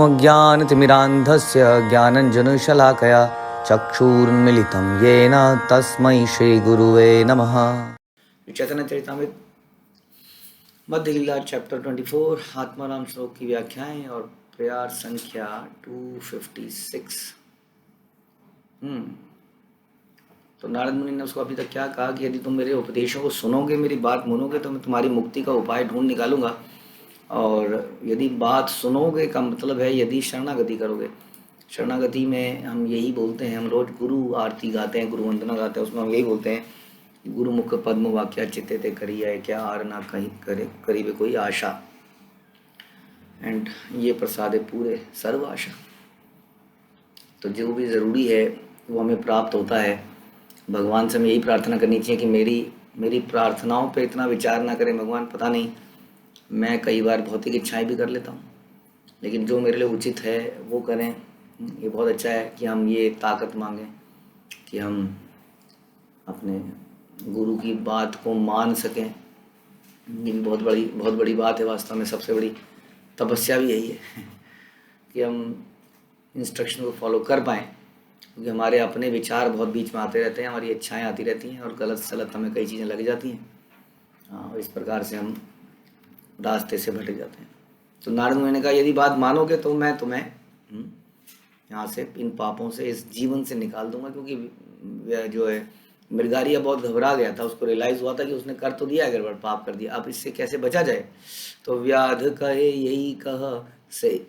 अज्ञानतिमिरान्धस्य ज्ञानञ्जनशलाकया चक्षुरुन्मीलितं येन तस्मै श्रीगुरुवे नमः। चैतन्य चरितामृत मध्य लीला चैप्टर 24 आत्माराम श्लोक की व्याख्याएं और प्रयास संख्या 256। तो नारद मुनि ने उसको अभी तक क्या कहा कि यदि तुम मेरे उपदेशों को सुनोगे, मेरी बात मानोगे, तो मैं तुम्हारी मुक्ति का उपाय ढूंढ निकालूंगा। और यदि बात सुनोगे का मतलब है यदि शरणागति करोगे। शरणागति में हम यही बोलते हैं, हम रोज गुरु आरती गाते हैं, गुरु वंदना गाते हैं, उसमें हम यही बोलते हैं कि गुरु मुख पद्म वाक्या चित्ते ते करिए, क्या आर ना कहीं करे करीबे कोई आशा, एंड ये प्रसाद पूरे सर्व आशा। तो जो भी ज़रूरी है वो हमें प्राप्त होता है। भगवान से हमें यही प्रार्थना करनी चाहिए कि मेरी प्रार्थनाओं पे इतना विचार ना करें भगवान। पता नहीं, मैं कई बार भौतिक इच्छाएं भी कर लेता हूँ, लेकिन जो मेरे लिए उचित है वो करें। ये बहुत अच्छा है कि हम ये ताकत मांगें कि हम अपने गुरु की बात को मान सकें। ये भी बहुत बड़ी बात है। वास्तव में सबसे बड़ी तपस्या भी यही है कि हम इंस्ट्रक्शन को फॉलो कर पाएँ, क्योंकि हमारे अपने विचार बहुत बीच में आते रहते हैं, हमारी इच्छाएं आती रहती हैं और गलत सलत हमें कई चीज़ें लग जाती हैं। और इस प्रकार से हम रास्ते से भटक जाते हैं। तो नारद मुनि ने कहा यदि बात मानोगे तो मैं तुम्हें यहाँ से, इन पापों से, इस जीवन से निकाल दूंगा। क्योंकि जो है मृगारिया बहुत घबरा गया था, उसको रियलाइज़ हुआ था कि उसने कर तो दिया, गड़बड़ पाप कर दिया, अब इससे कैसे बचा जाए। तो व्याध कहे यही कह से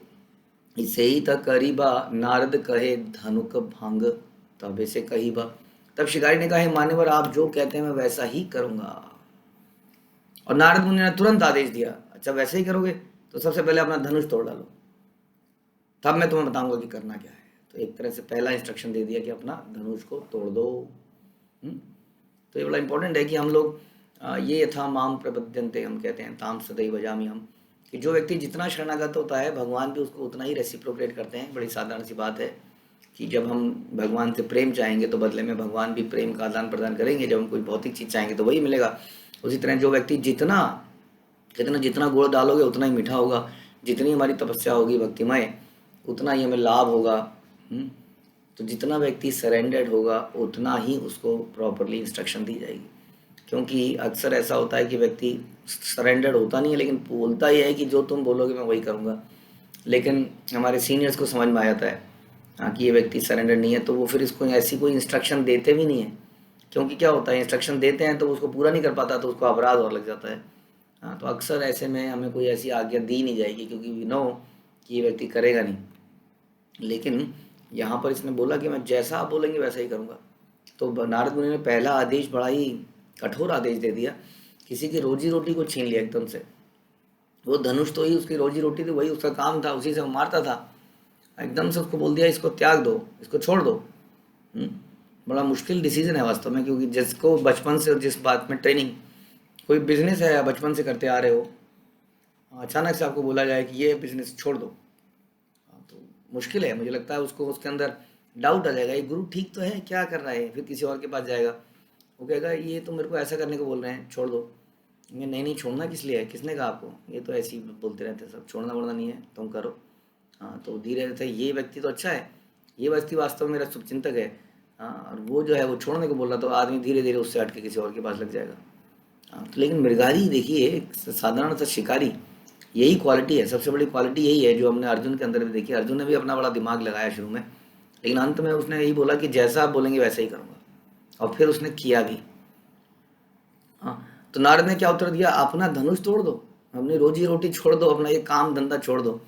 इसे ही तक करीबा, नारद कहे धनुक भंग तब इसे कहीबा। तब शिकारी ने कहा मान्यवर, आप जो कहते हैं मैं वैसा ही करूँगा। और नारद मुनि ने तुरंत आदेश दिया, अच्छा वैसे ही करोगे तो सबसे पहले अपना धनुष तोड़ डालो, तब मैं तुम्हें बताऊंगा कि करना क्या है। तो एक तरह से पहला इंस्ट्रक्शन दे दिया कि अपना धनुष को तोड़ दो। तो ये बड़ा इंपॉर्टेंट है कि हम लोग ये यथा माम प्रपद्यन्ते, हम कहते हैं ताम सदैव भजामि हम, कि जो व्यक्ति जितना शरणागत होता है भगवान भी उसको उतना ही रेसिप्रोकेट करते हैं। बड़ी साधारण सी बात है कि जब हम भगवान से प्रेम चाहेंगे तो बदले में भगवान भी प्रेम का आदान प्रदान करेंगे। जब हम कोई भौतिक चीज़ चाहेंगे तो वही मिलेगा। उसी तरह जो व्यक्ति जितना गुड़ डालोगे उतना ही मीठा होगा, जितनी हमारी तपस्या होगी भक्तिमय उतना ही हमें लाभ होगा। तो जितना व्यक्ति सरेंडर्ड होगा उतना ही उसको प्रॉपरली इंस्ट्रक्शन दी जाएगी। क्योंकि अक्सर ऐसा होता है कि व्यक्ति सरेंडर्ड होता नहीं है, लेकिन बोलता ही है कि जो तुम बोलोगे मैं वही करूँगा। लेकिन हमारे सीनियर्स को समझ में आ जाता है कि ये व्यक्ति सरेंडर नहीं है, तो वो फिर इसको ऐसी कोई इंस्ट्रक्शन देते भी नहीं है। क्योंकि क्या होता है, इंस्ट्रक्शन देते हैं तो उसको पूरा नहीं कर पाता तो उसको अपराध और लग जाता है। तो अक्सर ऐसे में हमें कोई ऐसी आज्ञा दी नहीं जाएगी, क्योंकि वी नो कि ये व्यक्ति करेगा नहीं। लेकिन यहाँ पर इसने बोला कि मैं जैसा आप बोलेंगे वैसा ही करूँगा। तो नारद मुनि ने पहला आदेश बड़ा ही कठोर आदेश दे दिया, किसी की रोजी रोटी को छीन लिया एकदम से। वो धनुष तो ही उसकी रोजी रोटी थी, वही उसका काम था, उसी से वो मारता था। एकदम से उसको बोल दिया इसको त्याग दो, इसको छोड़ दो। बड़ा मुश्किल डिसीजन है वास्तव में, क्योंकि जिसको बचपन से जिस बात में ट्रेनिंग, कोई बिजनेस है बचपन से करते आ रहे हो, अचानक से आपको बोला जाए कि ये बिजनेस छोड़ दो, तो मुश्किल है। मुझे लगता है उसको उसके अंदर डाउट आ जाएगा, ये गुरु ठीक तो है, क्या कर रहा है। फिर किसी और के पास जाएगा, वो कहेगा ये तो मेरे को ऐसा करने को बोल रहे हैं, छोड़ दो। ये नहीं छोड़ना किस लिए है, किसने कहा आपको, ये तो ऐसे ही बोलते रहते हैं सब, छोड़ना वोड़ना नहीं है, तुम करो। तो धीरे धीरे ये व्यक्ति तो अच्छा है, ये व्यक्ति वास्तव में मेरा शुभचिंतक है, और वो जो है वो छोड़ने को बोल रहा, तो आदमी धीरे धीरे उससे हट के किसी और के पास लग जाएगा। तो लेकिन मृगारी देखिए, साधारण सा शिकारी, यही क्वालिटी है, सबसे बड़ी क्वालिटी यही है जो हमने अर्जुन के अंदर भी देखी। अर्जुन ने भी अपना बड़ा दिमाग लगाया शुरू में, लेकिन अंत में उसने यही बोला कि जैसा आप बोलेंगे वैसा ही करूँगा, और फिर उसने किया भी। तो नारद ने क्या उत्तर दिया, अपना धनुष तोड़ दो, अपनी रोजी रोटी छोड़ दो, अपना ये काम धंधा छोड़ दो,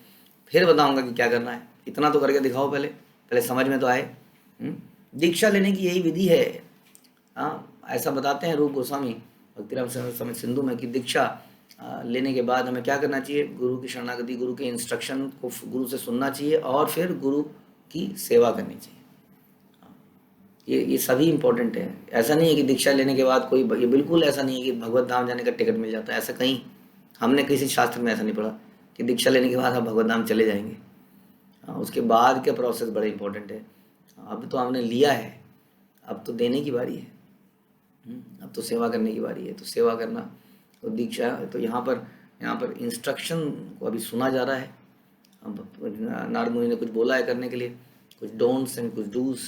फिर बताऊंगा कि क्या करना है। इतना तो करके दिखाओ, पहले समझ में तो आए। दीक्षा लेने की यही विधि है। ऐसा बताते हैं रूप गोस्वामी भक्तिराम समझ सिंधु में कि दीक्षा लेने के बाद हमें क्या करना चाहिए, गुरु की शरणागति, गुरु के इंस्ट्रक्शन को गुरु से सुनना चाहिए और फिर गुरु की सेवा करनी चाहिए। ये सभी इंपॉर्टेंट है। ऐसा नहीं है कि दीक्षा लेने के बाद कोई, ये बिल्कुल ऐसा नहीं है कि भगवत धाम जाने का टिकट मिल जाता है। ऐसा कहीं हमने किसी शास्त्र में ऐसा नहीं पढ़ा कि दीक्षा लेने के बाद आप भगवत धाम चले जाएंगे। उसके बाद के प्रोसेस बड़े इंपॉर्टेंट है। अब तो हमने लिया है, अब तो देने की बारी है, अब तो सेवा करने की बारी है। तो सेवा करना, तो दीक्षा, तो यहाँ पर इंस्ट्रक्शन को अभी सुना जा रहा है, नारद मुनि ने कुछ बोला है करने के लिए, कुछ डोंट्स एंड कुछ डूज।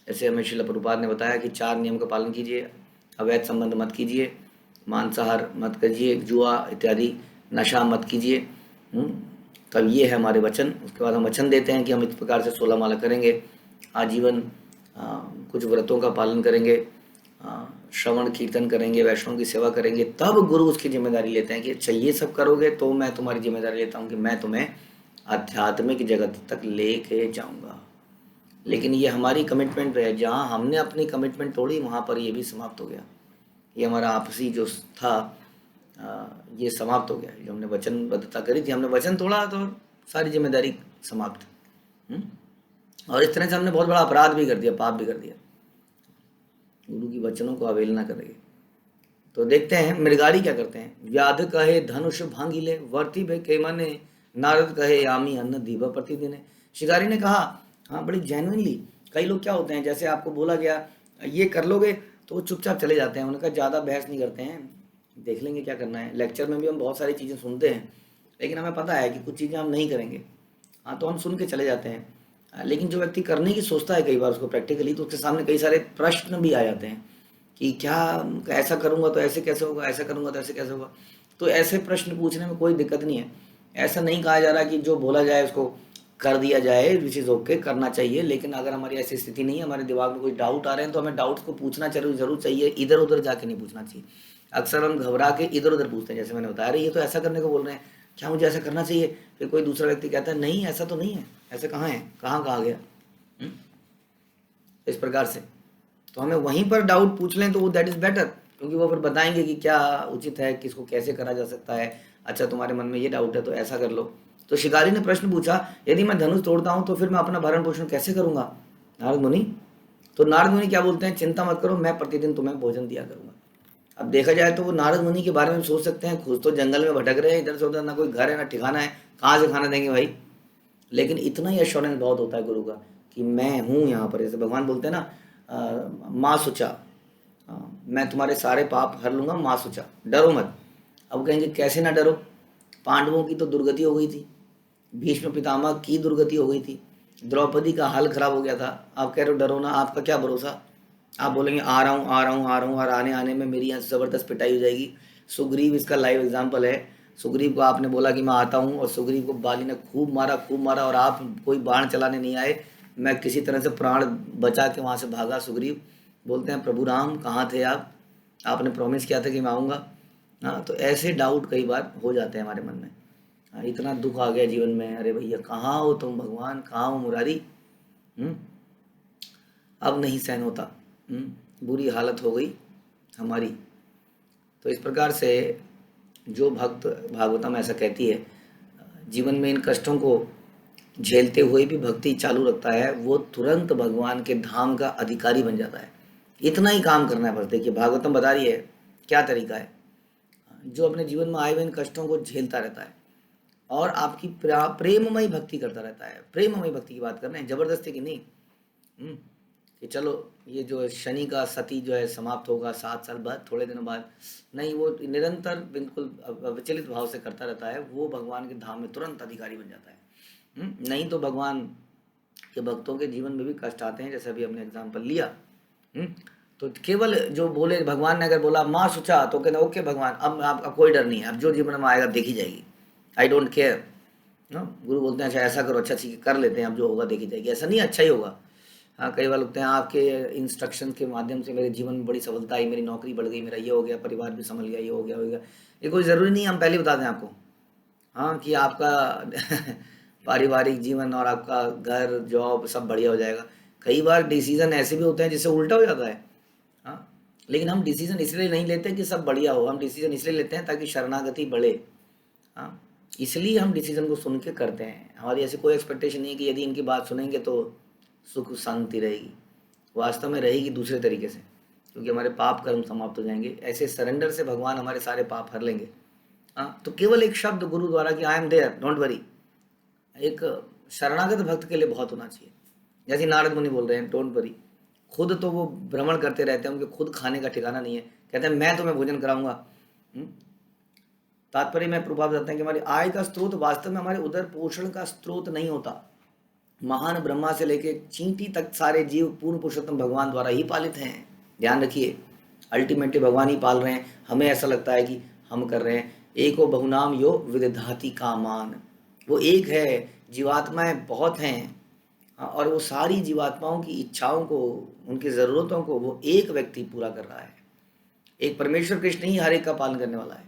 ऐसे हमें श्रील प्रभुपाद ने बताया कि 4 नियम का पालन कीजिए, अवैध संबंध मत कीजिए, मांसाहार मत कीजिए, जुआ इत्यादि नशा मत कीजिए। तब ये है हमारे वचन। उसके बाद हम वचन देते हैं कि हम इस प्रकार से 16 माला करेंगे, आजीवन कुछ व्रतों का पालन करेंगे, श्रवण कीर्तन करेंगे, वैष्णव की सेवा करेंगे। तब गुरु उसकी जिम्मेदारी लेते हैं कि अच्छा ये सब करोगे तो मैं तुम्हारी जिम्मेदारी लेता हूँ कि मैं तुम्हें आध्यात्मिक जगत तक लेके जाऊंगा। लेकिन ये हमारी कमिटमेंट है, जहाँ हमने अपनी कमिटमेंट तोड़ी वहाँ पर ये भी समाप्त हो गया। ये हमारा आपसी जो था ये समाप्त हो गया। जो हमने वचनबद्धता करी थी, हमने वचन तोड़ा तो सारी जिम्मेदारी समाप्त। और इस तरह से हमने बहुत बड़ा अपराध भी कर दिया, पाप भी कर दिया, गुरु की वचनों को अवहेलना करेंगे। तो देखते हैं मृगारी क्या करते हैं। व्याध कहे धनुष भांगिले, वर्ती भे के मने, नारद कहे यामी अन्न दीवा प्रतिदिन। शिकारी ने कहा, हाँ बड़ी जेन्युइनली। कई लोग क्या होते हैं, जैसे आपको बोला गया ये कर लोगे तो वो चुपचाप चले जाते हैं, उनका ज़्यादा बहस नहीं करते हैं, देख लेंगे क्या करना है। लेक्चर में भी हम बहुत सारी चीज़ें सुनते हैं, लेकिन हमें पता है कि कुछ चीज़ें हम नहीं करेंगे, हाँ तो हम सुन के चले जाते हैं। लेकिन जो व्यक्ति करने की सोचता है कई बार उसको प्रैक्टिकली, तो उसके सामने कई सारे प्रश्न भी आ जाते हैं कि क्या ऐसा करूँगा तो ऐसे कैसे होगा, ऐसा करूँगा तो ऐसे कैसे होगा। तो ऐसे प्रश्न पूछने में कोई दिक्कत नहीं है। ऐसा नहीं कहा जा रहा कि जो बोला जाए उसको कर दिया जाए, विच इज़ ओके, करना चाहिए। लेकिन अगर हमारी ऐसी स्थिति नहीं है, हमारे दिमाग में कोई डाउट आ रहे हैं, तो हमें डाउट्स को पूछना जरूर चाहिए, इधर उधर जाके नहीं पूछना चाहिए। अक्सर हम घबरा के इधर उधर पूछते हैं, जैसे मैंने बताया, अरे ये तो ऐसा करने को बोल रहे हैं, क्या मुझे ऐसा करना चाहिए? फिर कोई दूसरा व्यक्ति कहता है नहीं ऐसा तो नहीं है, ऐसा कहाँ है, कहाँ कहा गया, इस प्रकार से। तो हमें वहीं पर डाउट पूछ लें तो वो दैट इज़ बेटर, क्योंकि वो फिर बताएंगे कि क्या उचित है, किसको कैसे करा जा सकता है। अच्छा तुम्हारे मन में ये डाउट है तो ऐसा कर लो। तो शिकारी ने प्रश्न पूछा, यदि मैं धनुष तोड़ता हूँ तो फिर मैं अपना भरण पोषण कैसे करूँगा नारद मुनि? तो नारद मुनि क्या बोलते हैं, चिंता मत करो, मैं प्रतिदिन तुम्हें भोजन दिया करूँगा। अब देखा जाए तो वो नारद मुनि के बारे में सोच सकते हैं, खुद तो जंगल में भटक रहे हैं, इधर से उधर, ना कोई घर है ना ठिकाना है, कहाँ से खाना देंगे भाई। लेकिन इतना ही एश्योरेंस बहुत होता है गुरु का कि मैं हूँ यहाँ पर। जैसे भगवान बोलते हैं ना, माँ सुचा, मैं तुम्हारे सारे पाप हर लूँगा, माँ सुचा, डरो मत। अब कहेंगे कैसे ना डरो, पांडवों की तो दुर्गति हो गई थी, भीष्म पितामह की दुर्गति हो गई थी, द्रौपदी का हाल खराब हो गया था, आप कह रहे हो डरो ना, आपका क्या भरोसा? आप बोलेंगे आ रहा हूँ आ रहा हूँ आ रहा हूँ, और आने आने में मेरी यहाँ से ज़बरदस्त पिटाई हो जाएगी। सुग्रीव इसका लाइव एग्जाम्पल है। सुग्रीव को आपने बोला कि मैं आता हूँ, और सुग्रीव को बाली ने खूब मारा, और आप कोई बाण चलाने नहीं आए। मैं किसी तरह से प्राण बचा के वहाँ से भागा। सुग्रीव बोलते हैं प्रभु राम कहाँ थे आप, आपने प्रॉमिस किया था कि मैं आऊँगा। हाँ, तो ऐसे डाउट कई बार हो जाते हैं हमारे मन में। हाँ, इतना दुख आ गया जीवन में, अरे भैया कहाँ हो तुम भगवान, कहाँ हो मुरारी, अब नहीं सहन होता, बुरी हालत हो गई हमारी। तो इस प्रकार से जो भक्त, भागवतम ऐसा कहती है, जीवन में इन कष्टों को झेलते हुए भी भक्ति चालू रखता है, वो तुरंत भगवान के धाम का अधिकारी बन जाता है। इतना ही काम करना है बस। देखिए भागवतम बता रही है क्या तरीका है। जो अपने जीवन में आए हुए इन कष्टों को झेलता रहता है और आपकी प्रेममयी भक्ति करता रहता है। प्रेममयी भक्ति की बात कर रहे हैं, जबरदस्ती की नहीं। कि चलो ये जो शनि का सती जो है समाप्त होगा 7 साल बाद, थोड़े दिनों बाद, नहीं, वो निरंतर बिल्कुल विचलित भाव से करता रहता है, वो भगवान के धाम में तुरंत अधिकारी बन जाता है। नहीं तो भगवान के भक्तों के जीवन में भी कष्ट आते हैं, जैसे अभी हमने एग्जाम्पल लिया। तो केवल जो बोले, भगवान ने अगर बोला माँ सुचा, तो कहना ओके भगवान, अब आपका कोई डर नहीं है, अब जो जीवन में आएगा देखी जाएगी, आई डोंट केयर। गुरु बोलते हैं अच्छा ऐसा करो, अच्छा ठीक है कर लेते हैं, अब जो होगा देखी जाएगी। ऐसा नहीं, अच्छा ही होगा। हाँ, कई बार लगते हैं आपके इंस्ट्रक्शन के माध्यम से मेरे जीवन में बड़ी सफलता आई, मेरी नौकरी बढ़ गई, मेरा ये हो गया, परिवार भी संभल गया, ये हो गया। ये कोई ज़रूरी नहीं, हम पहले बता दें आपको, हाँ, कि आपका पारिवारिक जीवन और आपका घर जॉब सब बढ़िया हो जाएगा। कई बार डिसीजन ऐसे भी होते हैं जिससे उल्टा हो जाता है। हाँ, लेकिन हम डिसीजन इसलिए नहीं लेते कि सब बढ़िया हो, हम डिसीजन इसलिए लेते हैं ताकि शरणागति बढ़े। हाँ, इसलिए हम डिसीजन को सुन के करते हैं। हमारी ऐसी कोई एक्सपेक्टेशन नहीं है कि यदि इनकी बात सुनेंगे तो सुख शांति रहेगी। वास्तव में रहेगी दूसरे तरीके से, क्योंकि हमारे पाप कर्म समाप्त हो जाएंगे। ऐसे सरेंडर से भगवान हमारे सारे पाप हर लेंगे। हाँ, तो केवल एक शब्द गुरु द्वारा कि I am there, don't worry, एक शरणागत भक्त के लिए बहुत होना चाहिए। जैसे नारद मुनि बोल रहे हैं डोंट वरी, खुद तो वो भ्रमण करते रहते हैं, उनके खुद खाने का ठिकाना नहीं है, कहते हैं मैं तुम्हें भोजन कराऊंगा। तात्पर्य में प्रभाव बताते हैं कि हमारी आय का स्रोत वास्तव में हमारे उदर पोषण का स्रोत नहीं होता। महान ब्रह्मा से लेके चींटी तक सारे जीव पूर्ण पुरुषोत्तम भगवान द्वारा ही पालित हैं। ध्यान रखिए, अल्टीमेटली भगवान ही पाल रहे हैं। हमें ऐसा लगता है कि हम कर रहे हैं। एको बहुनाम यो विदधाति कामान, वो एक है, जीवात्माएं बहुत हैं, और वो सारी जीवात्माओं की इच्छाओं को, उनकी ज़रूरतों को वो एक व्यक्ति पूरा कर रहा है। एक परमेश्वर कृष्ण ही हर एक का पालन करने वाला है।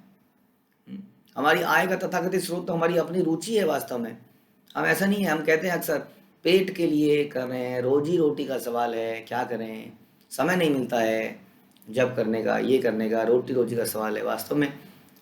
हमारी आय का तथाकथित स्रोत तो हमारी अपनी रुचि है वास्तव में। हम ऐसा नहीं है, हम कहते हैं अक्सर पेट के लिए कर रहे हैं, रोजी रोटी का सवाल है, क्या करें, समय नहीं मिलता है जब करने का, ये करने का, रोटी रोजी का सवाल है। वास्तव में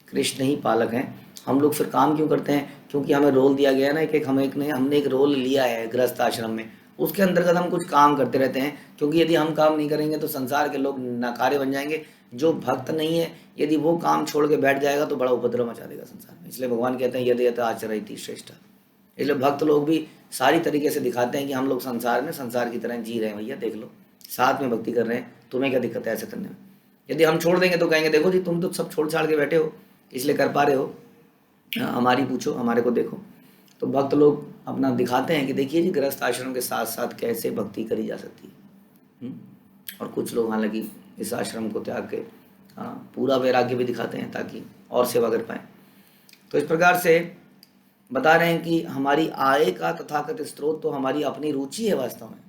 कृष्ण ही पालक हैं। हम लोग फिर काम क्यों करते हैं? क्योंकि हमें रोल दिया गया है ना, एक हमने एक रोल लिया है गृहस्थ आश्रम में, उसके अंतर्गत हम कुछ काम करते रहते हैं। क्योंकि यदि हम काम नहीं करेंगे तो संसार के लोग नकारे बन जाएंगे। जो भक्त नहीं है, यदि वो काम छोड़ के बैठ जाएगा तो बड़ा उपद्रव मचा देगा संसार में। इसलिए भगवान कहते हैं यदि यत आचरति श्रेष्ठ। इसलिए भक्त लोग भी सारी तरीके से दिखाते हैं कि हम लोग संसार में संसार की तरह जी रहे हैं। भैया देख लो, साथ में भक्ति कर रहे हैं, तुम्हें क्या दिक्कत है ऐसे करने में? यदि हम छोड़ देंगे तो कहेंगे देखो जी, तुम तो सब छोड़ छाड़ के बैठे हो, इसलिए कर पा रहे हो, हमारी पूछो, हमारे को देखो। तो भक्त लोग अपना दिखाते हैं कि देखिए जी, गृहस्थ आश्रम के साथ साथ कैसे भक्ति करी जा सकती है। और कुछ लोग हालांकि इस आश्रम को त्याग के पूरा वैराग्य भी दिखाते हैं ताकि और सेवा कर पाएँ। तो इस प्रकार से बता रहे हैं कि हमारी आय का तथाकथित स्रोत तो हमारी अपनी रुचि है वास्तव में,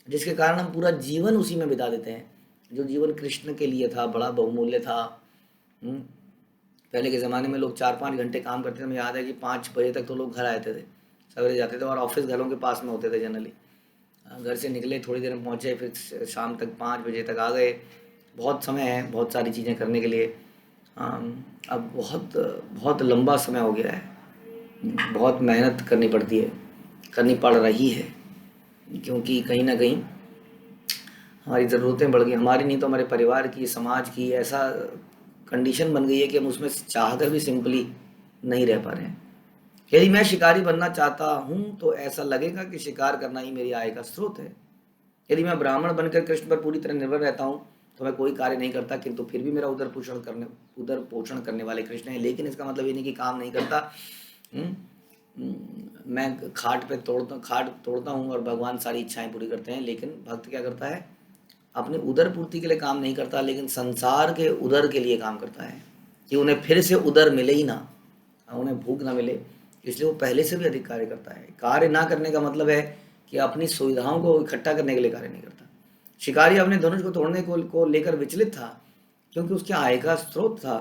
जिसके कारण हम पूरा जीवन उसी में बिता देते हैं। जो जीवन कृष्ण के लिए था, बड़ा बहुमूल्य था। पहले के ज़माने में लोग 4-5 घंटे काम करते थे। हमें याद है कि 5 बजे तक तो लोग घर आते थे, सवेरे जाते थे, और ऑफिस घरों के पास में होते थे जनरली। घर से निकले, थोड़ी देर में पहुँचे, फिर शाम तक 5 बजे तक आ गए। बहुत समय है, बहुत सारी चीज़ें करने के लिए। अब बहुत बहुत लंबा समय हो गया है, बहुत मेहनत करनी पड़ती है, करनी पड़ रही है, क्योंकि कहीं ना कहीं हमारी ज़रूरतें बढ़ गई। हमारी नहीं तो हमारे परिवार की, समाज की ऐसा कंडीशन बन गई है कि हम उसमें चाहकर भी सिंपली नहीं रह पा रहे हैं। यदि मैं शिकारी बनना चाहता हूँ तो ऐसा लगेगा कि शिकार करना ही मेरी आय का स्रोत है। यदि मैं ब्राह्मण बनकर कृष्ण पर पूरी तरह निर्भर रहता हूँ तो मैं कोई कार्य नहीं करता, किंतु फिर भी मेरा उदर पोषण करने वाले कृष्ण हैं। लेकिन इसका मतलब ये नहीं कि काम नहीं करता। मैं खाट तोड़ता हूँ और भगवान सारी इच्छाएं पूरी करते हैं। लेकिन भक्त क्या करता है? अपनी उदर पूर्ति के लिए काम नहीं करता, लेकिन संसार के उदर के लिए काम करता है कि उन्हें फिर से उदर मिले ही ना, उन्हें भूख ना मिले। इसलिए वो पहले से भी अधिक कार्य करता है। कार्य ना करने का मतलब है कि अपनी सुविधाओं को इकट्ठा करने के लिए कार्य नहीं करता। शिकारी अपने धनुष को तोड़ने को लेकर विचलित था, क्योंकि उसके आय का स्रोत था।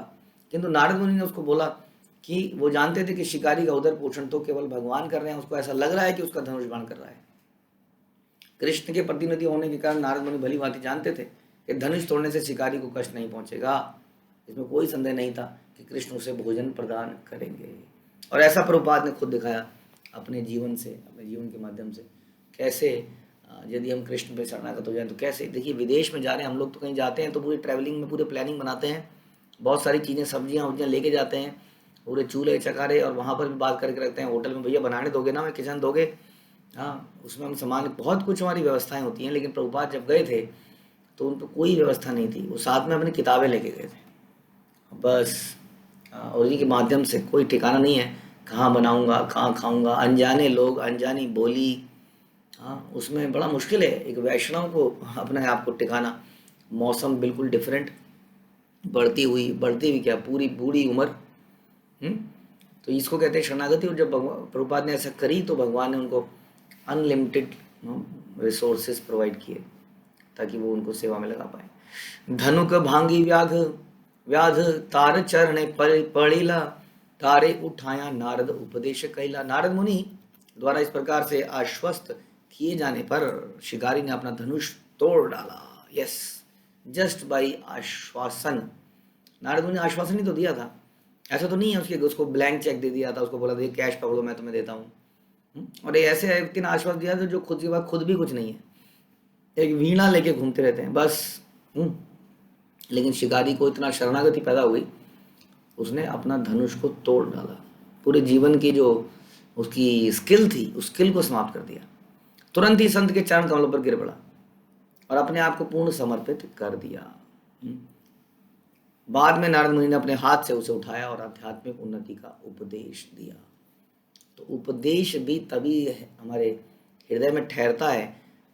किंतु नारद मुनि ने उसको बोला कि वो जानते थे कि शिकारी का उदर पोषण तो केवल भगवान कर रहे हैं, उसको ऐसा लग रहा है कि उसका धनुष बाण कर रहा है। कृष्ण के प्रतिनिधि होने के कारण नारद मुनि भली भांति जानते थे कि धनुष तोड़ने से शिकारी को कष्ट नहीं पहुंचेगा। इसमें कोई संदेह नहीं था कि कृष्ण उसे भोजन प्रदान करेंगे। और ऐसा प्रभुपाद ने खुद दिखाया अपने जीवन से, अपने जीवन के माध्यम से, कैसे यदि हम कृष्ण पे शरणागत हो जाए तो कैसे। देखिए, विदेश में जा रहे हैं हम लोग, तो कहीं जाते हैं तो पूरी ट्रैवलिंग में पूरे प्लानिंग बनाते हैं, बहुत सारी चीज़ें, सब्जियाँ उब्जियाँ लेके जाते हैं, पूरे चूल्हे चकारे, और वहाँ पर भी बात करके रखते हैं होटल में, भैया बनाने दोगे ना, मैं किचन दोगे? हाँ, उसमें हम सामान, बहुत कुछ हमारी व्यवस्थाएं होती हैं। लेकिन प्रभुपाद जब गए थे तो उन पर कोई व्यवस्था नहीं थी। वो साथ में अपनी किताबें लेके गए थे बस, और उन्हीं के माध्यम से। कोई ठिकाना नहीं है कहाँ बनाऊंगा, कहाँ खाऊंगा, अनजाने लोग, अनजानी बोली। हाँ, उसमें बड़ा मुश्किल है एक वैष्णव को अपने आप को टिकाना। मौसम बिल्कुल डिफरेंट, बढ़ती हुई क्या, पूरी बूढ़ी उम्र। तो इसको कहते हैं शरणागति। और जब प्रभुपाद ने ऐसा करी तो भगवान ने उनको अनलिमिटेड रिसोर्सेज प्रोवाइड किए ताकि वो उनको सेवा में लगा पाए। धनुक भांगी व्याध तार चरणे पड़िला, तारे उठाया नारद उपदेश कैला। नारद मुनि द्वारा इस प्रकार से आश्वस्त किए जाने पर शिकारी ने अपना धनुष तोड़ डाला। यस, जस्ट बाई आश्वासन। नारद मुनि ने आश्वासन ही तो दिया था, ऐसा तो नहीं है उसको ब्लैंक चेक दे दिया था, उसको बोला था कैश पकड़ो मैं तुम्हें देता हूँ। और ये ऐसे व्यक्ति ने आश्वासन दिया था जो खुद के बाद खुद भी कुछ नहीं है, एक वीणा लेके घूमते रहते हैं बस। लेकिन शिकारी को इतना शरणागति पैदा हुई, उसने अपना धनुष को तोड़ डाला। पूरे जीवन की जो उसकी स्किल थी, उस स्किल को समाप्त कर दिया। तुरंत ही संत के चरण कमलों पर गिर पड़ा और अपने आप को पूर्ण समर्पित कर दिया। बाद में नारद मुनि ने अपने हाथ से उसे उठाया और आध्यात्मिक उन्नति का उपदेश दिया। तो उपदेश भी तभी हमारे हृदय में ठहरता है,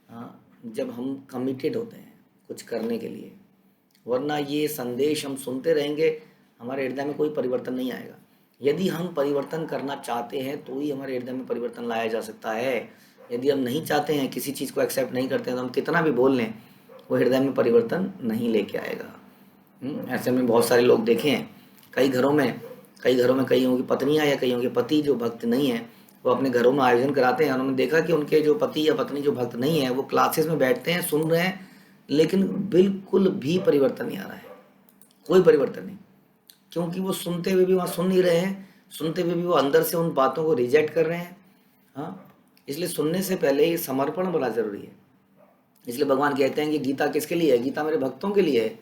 हाँ, जब हम कमिटेड होते हैं कुछ करने के लिए। वरना ये संदेश हम सुनते रहेंगे, हमारे हृदय में कोई परिवर्तन नहीं आएगा। यदि हम परिवर्तन करना चाहते हैं तो ही हमारे हृदय में परिवर्तन लाया जा सकता है। यदि हम नहीं चाहते हैं, किसी चीज़ को एक्सेप्ट नहीं करते हैं, तो हम कितना भी बोल लें वो हृदय में परिवर्तन नहीं लेके आएगा। ऐसे में बहुत सारे लोग देखे हैं, कई घरों में कईयों की पत्नियां या कईयों के पति जो भक्त नहीं है, वो अपने घरों में आयोजन कराते हैं। उन्होंने देखा कि उनके जो पति या पत्नी जो भक्त नहीं है, वो क्लासेस में बैठते हैं, सुन रहे हैं, लेकिन बिल्कुल भी परिवर्तन नहीं आ रहा है, कोई परिवर्तन नहीं। क्योंकि वो सुनते हुए भी वहाँ सुन नहीं रहे हैं, सुनते हुए भी वो अंदर से उन बातों को रिजेक्ट कर रहे हैं। हाँ, इसलिए सुनने से पहले समर्पण बड़ा जरूरी है। इसलिए भगवान कहते हैं कि गीता किसके लिए है? गीता मेरे भक्तों के लिए है।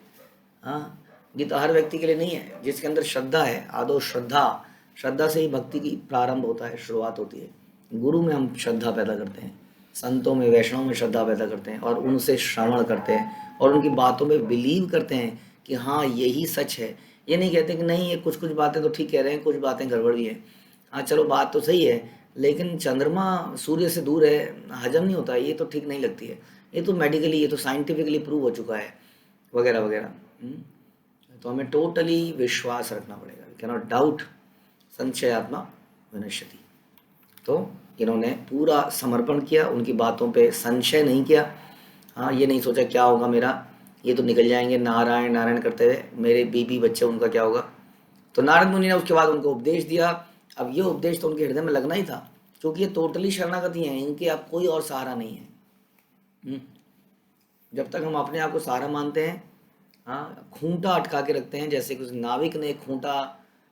हाँ, गीता हर व्यक्ति के लिए नहीं है। जिसके अंदर श्रद्धा है, आदो श्रद्धा से ही भक्ति की प्रारंभ होता है, शुरुआत होती है। गुरु में हम श्रद्धा पैदा करते हैं, संतों में, वैष्णव में श्रद्धा पैदा करते हैं, और उनसे श्रवण करते हैं और उनकी बातों में बिलीव करते हैं कि हाँ यही सच है। ये नहीं कहते कि नहीं, ये कुछ कुछ बातें तो ठीक कह रहे हैं, कुछ बातें गड़बड़ भी है। हाँ चलो, बात तो सही है, लेकिन चंद्रमा सूर्य से दूर है, हजम नहीं होता है, ये तो ठीक नहीं लगती है, ये तो मेडिकली, ये तो साइंटिफिकली प्रूव हो चुका है, वगैरह वगैरह। तो हमें टोटली विश्वास रखना पड़ेगा। वी कैन नॉट डाउट, संशयात्मा विनश्यति। तो इन्होंने पूरा समर्पण किया, उनकी बातों पे संशय नहीं किया। हाँ, ये नहीं सोचा क्या होगा मेरा, ये तो निकल जाएंगे नारायण नारायण करते हुए, मेरे बीबी बच्चे उनका क्या होगा। तो नारद मुनि ने उसके बाद उनको उपदेश दिया। अब ये उपदेश तो उनके हृदय में लगना ही था, क्योंकि ये टोटली शरणागति हैं, इनके अब कोई और सहारा नहीं है। जब तक हम अपने आप को सहारा मानते हैं, हाँ, खूंटा अटका के रखते हैं, जैसे कुछ नाविक ने खूंटा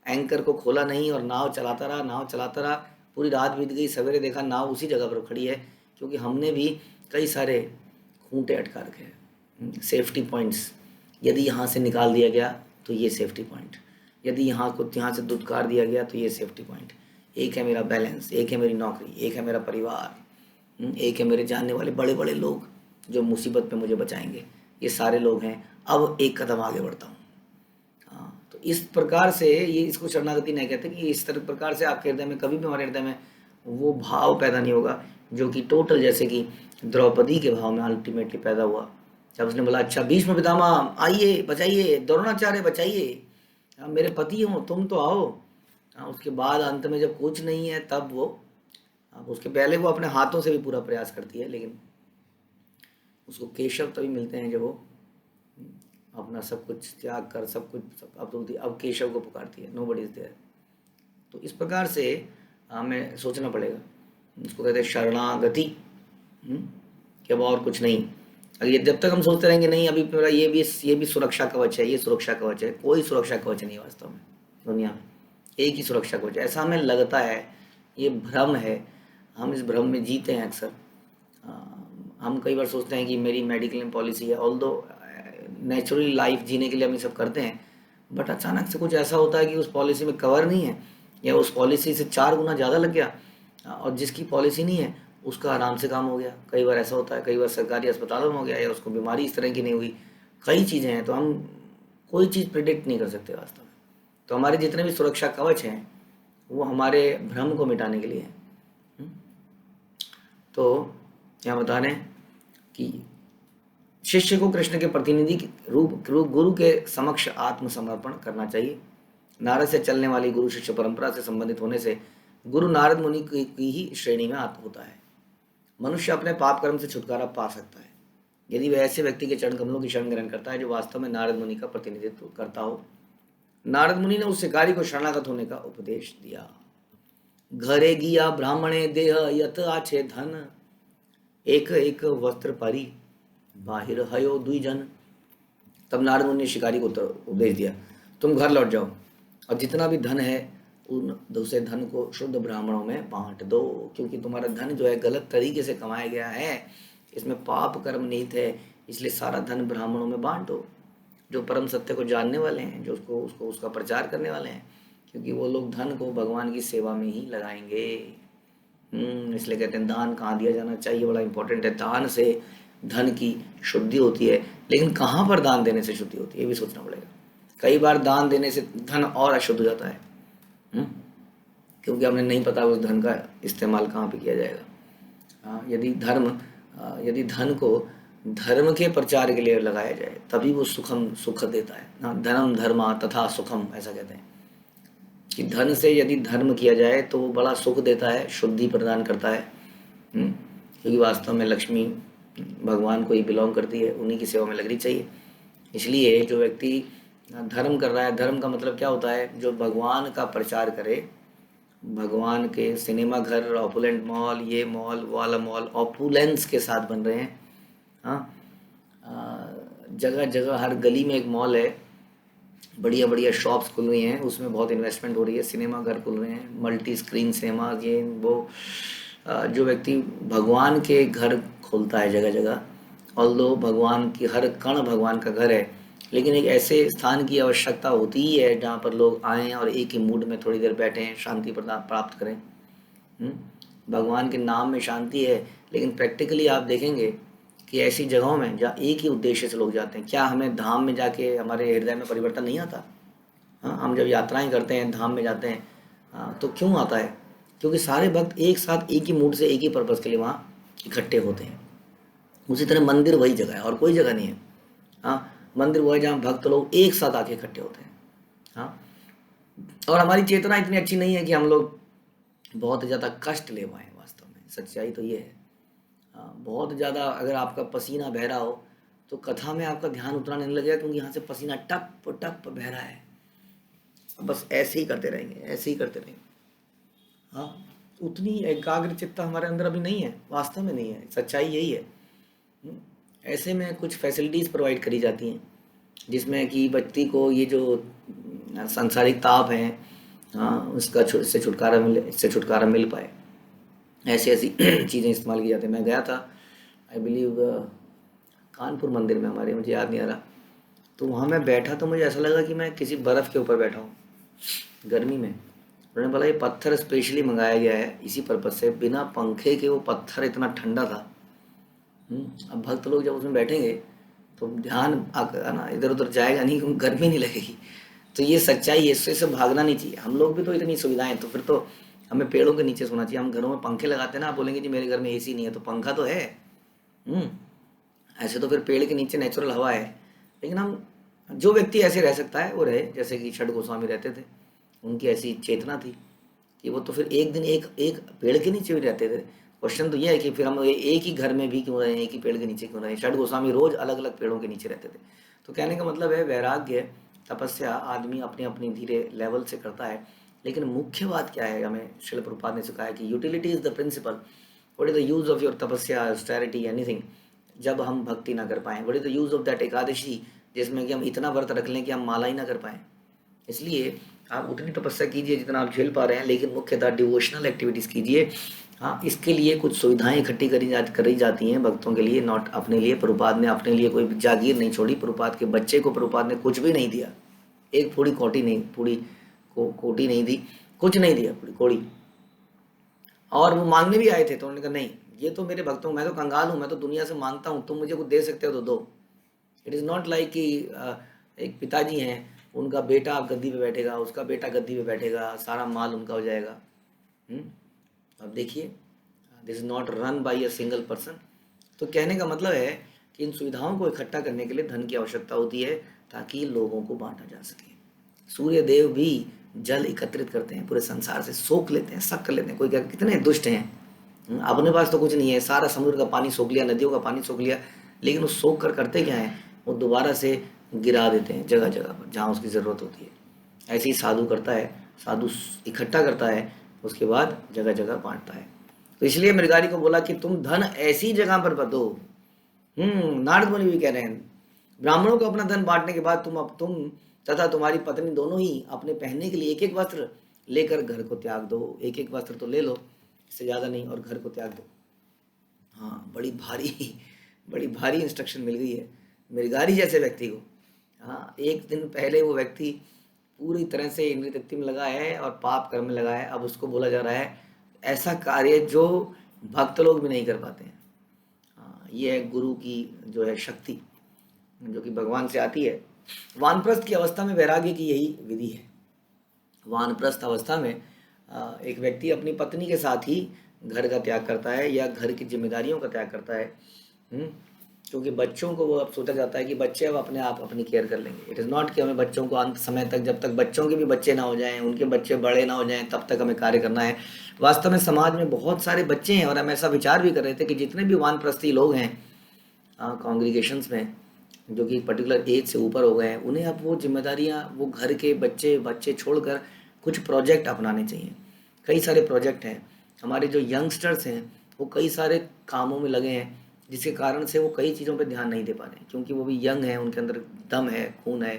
एंकर को खोला नहीं और नाव चलाता रहा, पूरी रात बीत गई, सवेरे देखा नाव उसी जगह पर खड़ी है, क्योंकि हमने भी कई सारे खूंटे अटका रखे हैं, सेफ्टी पॉइंट्स। यदि यहाँ से निकाल दिया गया तो ये सेफ्टी पॉइंट, यदि यहाँ से दुत्कार दिया गया तो ये सेफ्टी पॉइंट। एक है मेरा बैलेंस, एक है मेरी नौकरी, एक है मेरा परिवार, एक है मेरे जानने वाले बड़े बड़े लोग जो मुसीबत पे मुझे बचाएंगे। ये सारे लोग हैं, अब एक कदम आगे बढ़ता हूँ। हाँ, तो इस प्रकार से, ये इसको शरणागति नहीं कहते, कि इस तरह प्रकार से आपके हृदय में कभी भी, हमारे हृदय में वो भाव पैदा नहीं होगा जो कि टोटल, जैसे कि द्रौपदी के भाव में अल्टीमेटली पैदा हुआ। जब उसने बोला, अच्छा भीष्म पितामह आइए, बचाइए, द्रोणाचार्य बचाइए, मेरे पति हो, तुम तो आओ। उसके बाद अंत में जब कुछ नहीं है, तब वो, उसके पहले वो अपने हाथों से भी पूरा प्रयास करती है, लेकिन उसको केशव तभी मिलते हैं जब वो अपना सब कुछ त्याग कर, सब कुछ अब केशव को पुकारती है, नो बडी इज देयर। तो इस प्रकार से हमें सोचना पड़ेगा, इसको कहते हैं शरणागति, कि अब और कुछ नहीं। अगर जब तक हम सोचते रहेंगे नहीं अभी मेरा ये भी सुरक्षा कवच है, ये सुरक्षा कवच है, कोई सुरक्षा कवच नहीं वास्तव में दुनिया में, एक ही सुरक्षा कवच है, ऐसा हमें लगता है। ये भ्रम है, हम इस भ्रम में जीते हैं अक्सर। हम कई बार सोचते हैं कि मेरी मेडिक्लेम पॉलिसी है, ऑल्दो नेचुरली लाइफ जीने के लिए हम ये सब करते हैं, बट अचानक से कुछ ऐसा होता है कि उस पॉलिसी में कवर नहीं है, या उस पॉलिसी से 4 गुना ज़्यादा लग गया, और जिसकी पॉलिसी नहीं है उसका आराम से काम हो गया। कई बार ऐसा होता है, कई बार सरकारी अस्पतालों में हो गया, या उसको बीमारी इस तरह की नहीं हुई, कई चीज़ें हैं। तो हम कोई चीज़ प्रिडिक्ट नहीं कर सकते वास्तव में। तो हमारे जितने भी सुरक्षा कवच हैं वो हमारे भ्रम को मिटाने के लिए हैं। तो क्या बता रहे हैं कि शिष्य को कृष्ण के प्रतिनिधि रूप गुरु के समक्ष आत्मसमर्पण करना चाहिए। नारद से चलने वाली गुरु शिष्य परंपरा से संबंधित होने से गुरु नारद मुनि की ही श्रेणी में होता है। मनुष्य अपने पाप कर्म से छुटकारा पा सकता है यदि वह ऐसे व्यक्ति के चरण कमलों की शरण ग्रहण करता है जो वास्तव में नारद मुनि का प्रतिनिधित्व करता हो। नारद मुनि ने उस शिकारी को शरणागत होने का उपदेश दिया। घरे गिया ब्राह्मणे देह यथ आछे धन, एक एक वस्त्र परी बाहिर हयो द्विजन। तब नारद मुनि ने शिकारी को उपदेश दिया, तुम घर लौट जाओ और जितना भी धन है उन दूसरे धन को शुद्ध ब्राह्मणों में बांट दो, क्योंकि तुम्हारा धन जो है गलत तरीके से कमाया गया है, इसमें पाप कर्म निहित है, इसलिए सारा धन ब्राह्मणों में बांट दो जो परम सत्य को जानने वाले हैं, जो उसको उसका प्रचार करने वाले हैं, क्योंकि वो लोग धन को भगवान की सेवा में ही लगाएंगे। इसलिए कहते हैं दान कहाँ दिया जाना चाहिए, बड़ा इंपॉर्टेंट है। दान से धन की शुद्धि होती है, लेकिन कहाँ पर दान देने से शुद्धि होती है ये भी सोचना पड़ेगा। कई बार दान देने से धन और अशुद्ध हो जाता है। हम्म, क्योंकि हमें नहीं पता उस धन का इस्तेमाल कहाँ पे किया जाएगा। हाँ, यदि धन को धर्म के प्रचार के लिए लगाया जाए तभी वो सुख देता है ना। धर्म धर्मा तथा सुखम, ऐसा कहते हैं कि धन से यदि धर्म किया जाए तो वो बड़ा सुख देता है, शुद्धि प्रदान करता है। क्योंकि वास्तव में लक्ष्मी भगवान को ही बिलोंग करती है, उन्हीं की सेवा में लगनी चाहिए। इसलिए जो व्यक्ति धर्म कर रहा है, धर्म का मतलब क्या होता है, जो भगवान का प्रचार करे, भगवान के सिनेमा घर, ऑपुलेंट मॉल, ये मॉल वाला मॉल ऑपुलेंस के साथ बन रहे हैं। हाँ, जगह जगह हर गली में एक मॉल है, बढ़िया बढ़िया शॉप्स खुल रही हैं, उसमें बहुत इन्वेस्टमेंट हो रही है, सिनेमा घर खुल रहे हैं, मल्टी स्क्रीन सिनेमा, ये वो। जो व्यक्ति भगवान के घर खोलता है जगह जगह, ऑल्दो भगवान की हर कण भगवान का घर है, लेकिन एक ऐसे स्थान की आवश्यकता होती ही है जहाँ पर लोग आएँ और एक ही मूड में थोड़ी देर बैठें, शांति प्राप्त करें। भगवान के नाम में शांति है, लेकिन प्रैक्टिकली आप देखेंगे कि ऐसी जगहों में जहाँ एक ही उद्देश्य से लोग जाते हैं, क्या हमें धाम में जाके हमारे हृदय में परिवर्तन नहीं आता? हाँ, हम जब यात्राएं करते हैं, धाम में जाते हैं, तो क्यों आता है? क्योंकि सारे भक्त एक साथ एक ही मूड से एक ही पर्पज़ के लिए वहाँ इकट्ठे होते हैं। उसी तरह मंदिर वही जगह है और कोई जगह नहीं है। हाँ, मंदिर वो है जहाँ भक्त लोग एक साथ आके इकट्ठे होते हैं। हाँ, और हमारी चेतना इतनी अच्छी नहीं है कि हम लोग बहुत ज़्यादा कष्ट ले पाएँ। वास्तव में सच्चाई तो ये है। बहुत ज़्यादा अगर आपका पसीना बह रहा हो तो कथा में आपका ध्यान उतना नहीं लगेगा, क्योंकि यहाँ से पसीना टप टप बह रहा है। बस ऐसे ही करते रहेंगे, ऐसे ही करते रहेंगे। हाँ, उतनी एकाग्रचित्ता हमारे अंदर अभी नहीं है, वास्तव में नहीं है, सच्चाई यही है। ऐसे में कुछ फैसिलिटीज़ प्रोवाइड करी जाती हैं जिसमें कि व्यक्ति को ये जो सांसारिक ताप है, इससे छुटकारा मिल पाए। ऐसी ऐसी चीज़ें इस्तेमाल की जाती हैं। मैं गया था, आई बिलीव कानपुर मंदिर में हमारे, मुझे याद नहीं आ रहा, तो वहाँ मैं बैठा तो मुझे ऐसा लगा कि मैं किसी बर्फ़ के ऊपर बैठा हूँ गर्मी में। उन्होंने बोला ये पत्थर स्पेशली मंगाया गया है इसी पर्पज़ से, बिना पंखे के वो पत्थर इतना ठंडा था। अब भक्त लोग जब उसमें बैठेंगे तो ध्यान ना इधर उधर जाएगा नहीं, क्योंकि गर्मी नहीं लगेगी। तो ये सच्चाई है, इससे भागना नहीं चाहिए। हम लोग भी तो इतनी सुविधाएं, तो फिर तो हमें पेड़ों के नीचे सोना चाहिए। हम घरों में पंखे लगाते हैं ना, आप बोलेंगे जी मेरे घर में एसी नहीं है, तो पंखा तो है। ऐसे तो फिर पेड़ के नीचे नेचुरल हवा है। लेकिन हम, जो व्यक्ति ऐसे रह सकता है वो रहे, जैसे कि षड गोस्वामी रहते थे, उनकी ऐसी चेतना थी कि वो तो फिर एक दिन एक एक पेड़ के नीचे भी रहते थे। क्वेश्चन तो ये है कि फिर हम एक ही घर में भी क्यों रहे, एक ही पेड़ के नीचे क्यों रहे? षड गोस्वामी रोज अलग अलग पेड़ों के नीचे रहते थे। तो कहने का मतलब है, वैराग्य, तपस्या आदमी अपने अपने धीरे लेवल से करता है, लेकिन मुख्य बात क्या है, हमें शिल प्रभुपाद ने सिखाया कि utility is the principle. What is the use of your tapasya, austerity, anything, जब हम भक्ति ना कर पाएँ? What is the use of that Ekadashi, जिसमें कि हम इतना व्रत रख लें कि हम माला ही ना कर पाएँ? इसलिए आप उतनी तपस्या कीजिए जितना आप झेल पा रहे हैं, लेकिन मुख्यतः डिवोशनल एक्टिविटीज़ कीजिए। हाँ, इसके लिए कुछ सुविधाएं इकट्ठी करी जाती हैं भक्तों के लिए, नॉट अपने लिए। प्रभुपाद ने अपने लिए कोई जागीर नहीं छोड़ी। प्रभुपाद के बच्चे को प्रभुपाद ने कुछ भी नहीं दिया, एक पूरी कोटी नहीं दी, कुछ नहीं दिया, पूरी कोड़ी। और वो मांगने भी आए थे तो उन्होंने कहा नहीं, ये तो मेरे भक्तों, मैं तो कंगाल हूँ, मैं तो दुनिया से मांगता हूँ, तुम मुझे कुछ दे सकते हो तो दो। इट इज़ नॉट लाइक कि एक पिताजी हैं, उनका बेटा गद्दी पे बैठेगा, उसका बेटा गद्दी पे बैठेगा, सारा माल उनका हो जाएगा। अब देखिए, this is not run by a single person. तो कहने का मतलब है कि इन सुविधाओं को इकट्ठा करने के लिए धन की आवश्यकता होती है, ताकि लोगों को बांटा जा सके। सूर्य देव भी जल एकत्रित करते हैं, पूरे संसार से सोख लेते हैं, सक कर लेते हैं। कोई क्या, कितने दुष्ट हैं, अपने पास तो कुछ नहीं है, सारा समुद्र का पानी सोख लिया, नदियों का पानी सोख लिया, लेकिन वो सोख कर करते क्या है, वो दोबारा से गिरा देते हैं जगह जगह पर जहाँ उसकी ज़रूरत होती है। ऐसे ही साधु करता है, साधु इकट्ठा करता है, उसके बाद जगह जगह बांटता है। तो इसलिए मृगारी को बोला कि तुम धन ऐसी जगह पर दो। नारद मुनि भी कह रहे हैं, ब्राह्मणों को अपना धन बांटने के बाद तुम तथा तुम्हारी पत्नी दोनों ही अपने पहनने के लिए एक एक वस्त्र लेकर घर को त्याग दो। एक एक वस्त्र तो ले लो, इससे ज़्यादा नहीं, और घर को त्याग दो। हाँ, बड़ी भारी इंस्ट्रक्शन मिल गई है मृगारी जैसे व्यक्ति को। हाँ, एक दिन पहले वो व्यक्ति पूरी तरह से इंद्रिय तृप्ति में लगा है और पाप कर्म में लगा है। अब उसको बोला जा रहा है ऐसा कार्य जो भक्त लोग भी नहीं कर पाते हैं। हाँ, ये है गुरु की जो है शक्ति, जो कि भगवान से आती है। वानप्रस्थ की अवस्था में वैराग्य की यही विधि है। वानप्रस्थ अवस्था में एक व्यक्ति अपनी पत्नी के साथ ही घर का त्याग करता है या घर की जिम्मेदारियों का त्याग करता है। हम्म, क्योंकि बच्चों को वो अब सोचा जाता है कि बच्चे अब अपने आप अपनी केयर कर लेंगे। इट इज़ नॉट कि हमें बच्चों को अंत समय तक, जब तक बच्चों के भी बच्चे ना हो जाएं, उनके बच्चे बड़े ना हो जाएं, तब तक हमें कार्य करना है। वास्तव में समाज में बहुत सारे बच्चे हैं और हम ऐसा विचार भी कर रहे थे कि जितने भी वानप्रस्थी लोग हैं कॉन्ग्रीगेशंस में, जो कि पर्टिकुलर एज से ऊपर हो गए हैं, उन्हें अब वो जिम्मेदारियाँ, वो घर के बच्चे बच्चे छोड़कर कुछ प्रोजेक्ट अपनाने चाहिए। कई सारे प्रोजेक्ट हैं। हमारे जो यंगस्टर्स हैं वो कई सारे कामों में लगे हैं, जिसके कारण से वो कई चीज़ों पे ध्यान नहीं दे पा रहे हैं, क्योंकि वो भी यंग हैं, उनके अंदर दम है, खून है।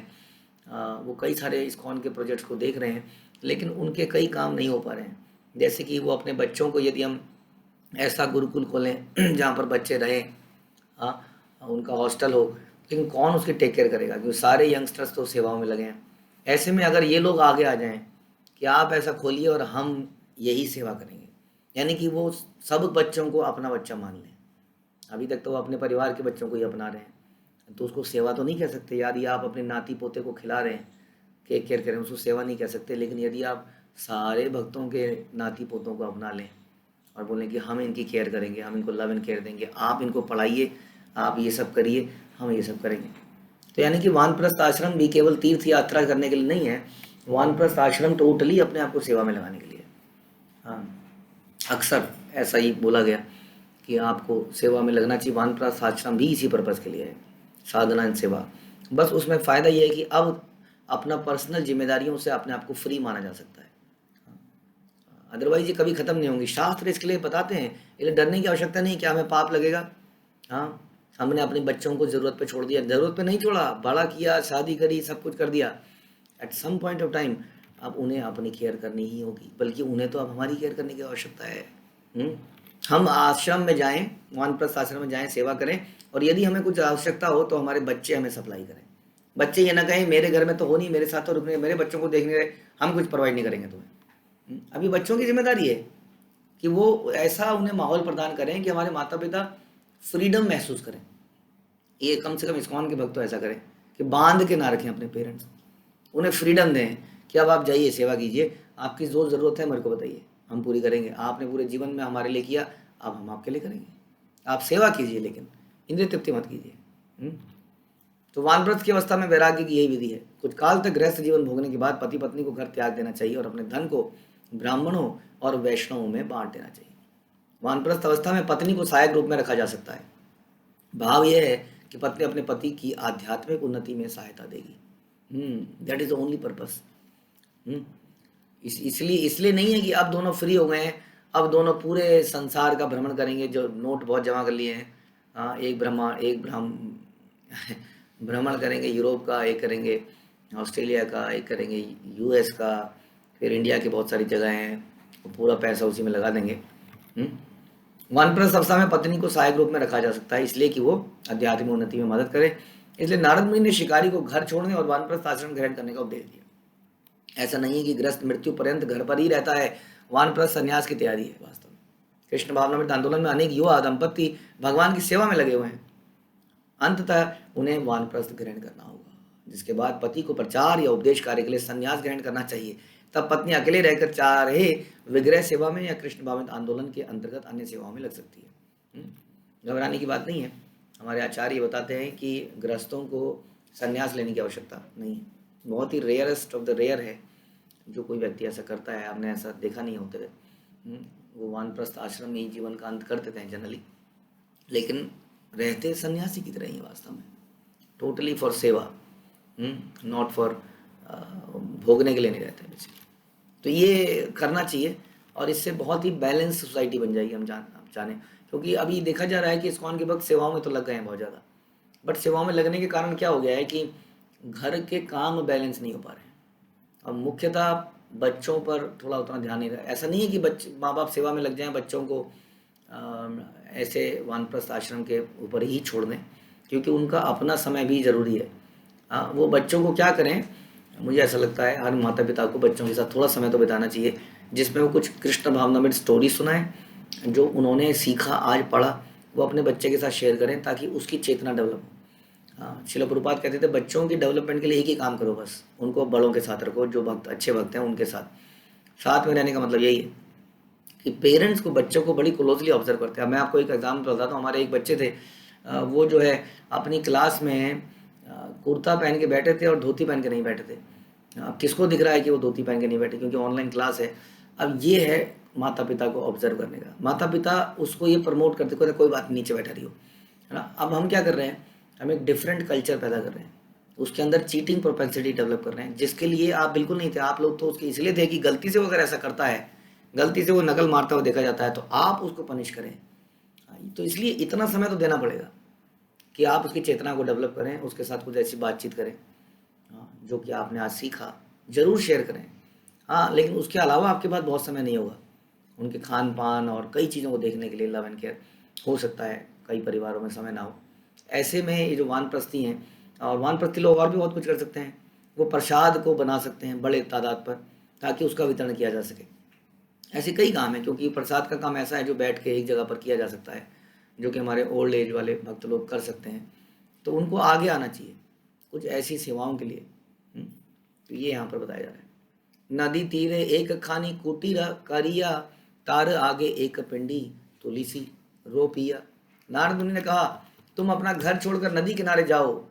वो कई सारे इस्कॉन के प्रोजेक्ट्स को देख रहे हैं, लेकिन उनके कई काम नहीं हो पा रहे हैं। जैसे कि वो अपने बच्चों को, यदि हम ऐसा गुरुकुल खोलें जहाँ पर बच्चे रहें, हाँ, उनका हॉस्टल हो, लेकिन कौन उसकी टेक केयर करेगा, क्योंकि सारे यंगस्टर्स तो सेवाओं में लगे हैं। ऐसे में अगर ये लोग आगे आ जाएं कि आप ऐसा खोलिए और हम यही सेवा करेंगे, यानी कि वो सब बच्चों को अपना बच्चा मान लें। अभी तक तो वो अपने परिवार के बच्चों को ही अपना रहे हैं, तो उसको सेवा तो नहीं कह सकते। यदि आप अपने नाती पोते को खिला रहे हैं, टेक केयर करें, उसको सेवा नहीं कह सकते। लेकिन यदि आप सारे भक्तों के नाती पोतों को अपना लें और बोलें कि हम इनकी केयर करेंगे, हम इनको लव एंड केयर देंगे, आप इनको पढ़ाइए, आप ये सब करिए, हम ये सब करेंगे। तो यानी कि वानप्रस्थ आश्रम भी केवल तीर्थ यात्रा करने के लिए नहीं है। वानप्रस्थ आश्रम टोटली अपने आप को सेवा में लगाने के लिए। हाँ, अक्सर ऐसा ही बोला गया कि आपको सेवा में लगना चाहिए। वानप्रस्थ आश्रम भी इसी पर्पज़ के लिए है, साधना एंड सेवा। बस उसमें फ़ायदा ये है कि अब अपना पर्सनल जिम्मेदारियों से अपने आप को फ्री माना जा सकता है। अदरवाइज ये कभी ख़त्म नहीं होंगी। शास्त्र इसके लिए बताते हैं, इसलिए डरने की आवश्यकता नहीं कि हमें पाप लगेगा। हाँ, हमने अपने बच्चों को ज़रूरत पे छोड़ दिया, ज़रूरत पे नहीं छोड़ा, बड़ा किया, शादी करी, सब कुछ कर दिया। At some point of time अब उन्हें अपनी केयर करनी ही होगी, बल्कि उन्हें तो अब हमारी केयर करने की आवश्यकता है। हम्म? हम आश्रम में जाएं, वानप्रस्थ आश्रम में जाएं, सेवा करें, और यदि हमें कुछ आवश्यकता हो तो हमारे बच्चे हमें सप्लाई करें। बच्चे ये ना कहें मेरे घर में तो हो नहीं, मेरे साथ तो रुकने, मेरे बच्चों को देखने रहे, हम कुछ प्रोवाइड नहीं करेंगे तुम्हें। अभी बच्चों की जिम्मेदारी है कि वो ऐसा उन्हें माहौल प्रदान करें कि हमारे माता पिता फ्रीडम महसूस करें। ये कम से कम इस्कॉन के भक्त तो ऐसा करें कि बांध के ना रखें अपने पेरेंट्स, उन्हें फ्रीडम दें कि अब आप जाइए, सेवा कीजिए, आपकी जो ज़रूरत है मेरे को बताइए, हम पूरी करेंगे। आपने पूरे जीवन में हमारे लिए किया, अब हम आपके लिए करेंगे। आप सेवा कीजिए, लेकिन इंद्रिय तृप्ति मत कीजिए। तो वानप्रस्थ की अवस्था में वैराग्य की यही विधि है। कुछ काल तक गृहस्थ जीवन भोगने के बाद पति पत्नी को घर त्याग देना चाहिए और अपने धन को ब्राह्मणों और वैष्णवों में बांट देना चाहिए। वानप्रस्थ अवस्था में पत्नी को सहायक रूप में रखा जा सकता है। भाव यह है कि पत्नी अपने पति की आध्यात्मिक उन्नति में सहायता देगी। That is the only purpose. इसलिए नहीं है कि अब दोनों फ्री हो गए हैं, अब दोनों पूरे संसार का भ्रमण करेंगे, जो नोट बहुत जमा कर लिए हैं। हाँ, एक भ्रमण करेंगे यूरोप का, एक करेंगे ऑस्ट्रेलिया का, एक करेंगे यूएस का, फिर इंडिया की बहुत सारी जगह हैं, पूरा पैसा उसी में लगा देंगे। वानप्रस्थ अवस्था में पत्नी को सहायक रूप में रखा जा सकता है, इसलिए कि वो आध्यात्मिक उन्नति में मदद करे। इसलिए नारद मुनि ने शिकारी को घर छोड़ने और वानप्रस्थ आश्रम ग्रहण करने का उपदेश दिया। ऐसा नहीं है कि गृहस्थ मृत्यु पर्यंत घर पर ही रहता है, वानप्रस्थ संन्यास की तैयारी है। वास्तव में कृष्ण भावनामृत आंदोलन में अनेक युवा दंपत्ति भगवान की सेवा में लगे हुए हैं। अंततः उन्हें वानप्रस्थ ग्रहण करना होगा, जिसके बाद पति को प्रचार या उपदेश कार्य के लिए संन्यास ग्रहण करना चाहिए। तब पत्नी अकेले रहकर चाहे विग्रह सेवा में या कृष्ण भावनामृत आंदोलन के अंतर्गत अन्य सेवाओं में लग सकती है। घबराने की बात नहीं है। हमारे आचार्य बताते हैं कि गृहस्थों को संन्यास लेने की आवश्यकता नहीं है। बहुत ही रेयरेस्ट ऑफ द रेयर है जो कोई व्यक्ति ऐसा करता है। आपने ऐसा देखा नहीं होते हुए। वो वानप्रस्थ आश्रम में ही जीवन का अंत कर देते हैं जनरली, लेकिन रहते सन्यासी की तरह ही वास्तव में, टोटली फॉर सेवा, नॉट फॉर भोगने के लिए नहीं रहते बेसिकली। तो ये करना चाहिए और इससे बहुत ही बैलेंस सोसाइटी बन जाएगी। हम जाने, क्योंकि अभी देखा जा रहा है कि इस्कॉन के भक्त सेवाओं में तो लग गए हैं बहुत ज़्यादा, बट सेवाओं में लगने के कारण क्या हो गया है कि घर के काम बैलेंस नहीं हो पा रहे हैं और मुख्यतः बच्चों पर थोड़ा उतना ध्यान नहीं रहा। ऐसा नहीं है कि बच्चे माँ बाप सेवा में लग जाएं, बच्चों को ऐसे वानप्रस्थ आश्रम के ऊपर ही छोड़ दें, क्योंकि उनका अपना समय भी ज़रूरी है। वो बच्चों को क्या करें, मुझे ऐसा लगता है हर माता पिता को बच्चों के साथ थोड़ा समय तो बिताना चाहिए, जिसमें वो कुछ कृष्ण भावनामृत स्टोरी सुनाएं, जो उन्होंने सीखा, आज पढ़ा, वो अपने बच्चे के साथ शेयर करें ताकि उसकी चेतना डेवलप हो। हाँ, शिला प्रभुपाद कहते थे बच्चों की डेवलपमेंट के लिए एक ही काम करो बस, उनको बड़ों के साथ रखो, जो भक्त अच्छे भक्त हैं उनके साथ साथ में रहने का मतलब यही है कि पेरेंट्स को बच्चों को बड़ी क्लोजली ऑब्जर्व करते हैं। मैं आपको एक एग्जाम्पल बताता हूँ। हमारे एक बच्चे थे, वो जो है अपनी क्लास में कुर्ता पहन के बैठे थे और धोती पहन के नहीं बैठे थे। किसको दिख रहा है कि वो धोती पहन के नहीं बैठे, क्योंकि ऑनलाइन क्लास है। अब ये है माता पिता को ऑब्जर्व करने का। माता पिता उसको ये प्रमोट करते, कोई बात नीचे बैठा रही हो, है ना। अब हम क्या कर रहे हैं, हम एक डिफरेंट कल्चर पैदा कर रहे हैं, उसके अंदर चीटिंग प्रोपेंसिटी डेवलप कर रहे हैं, जिसके लिए आप बिल्कुल नहीं थे। आप लोग तो उसके इसलिए थे कि गलती से वो अगर ऐसा करता है, गलती से वो नकल मारता हुआ देखा जाता है, तो आप उसको पनिश करें। तो इसलिए इतना समय तो देना पड़ेगा कि आप उसकी चेतना को डेवलप करें, उसके साथ कुछ ऐसी बातचीत करें, हाँ, जो कि आपने आज सीखा ज़रूर शेयर करें। हाँ, लेकिन उसके अलावा आपके पास बहुत समय नहीं होगा उनके खान पान और कई चीज़ों को देखने के लिए। लव एंड केयर हो सकता है कई परिवारों में समय ना हो। ऐसे में ये जो वानप्रस्थी हैं, और वानप्रस्थी लोग और भी बहुत कुछ कर सकते हैं। वो प्रसाद को बना सकते हैं बड़े तादाद पर, ताकि उसका वितरण किया जा सके। ऐसे कई काम हैं, क्योंकि प्रसाद का काम ऐसा है जो बैठ के एक जगह पर किया जा सकता है, जो कि हमारे ओल्ड एज वाले भक्त लोग कर सकते हैं। तो उनको आगे आना चाहिए कुछ ऐसी सेवाओं के लिए। तो ये यहाँ पर बताया जा रहा है। नदी तीरे एक खानी कुटीर करिया, तार आगे एक पिंडी तुलसी रो पिया। नारद मुनि ने कहा, तुम अपना घर छोड़कर नदी किनारे जाओ,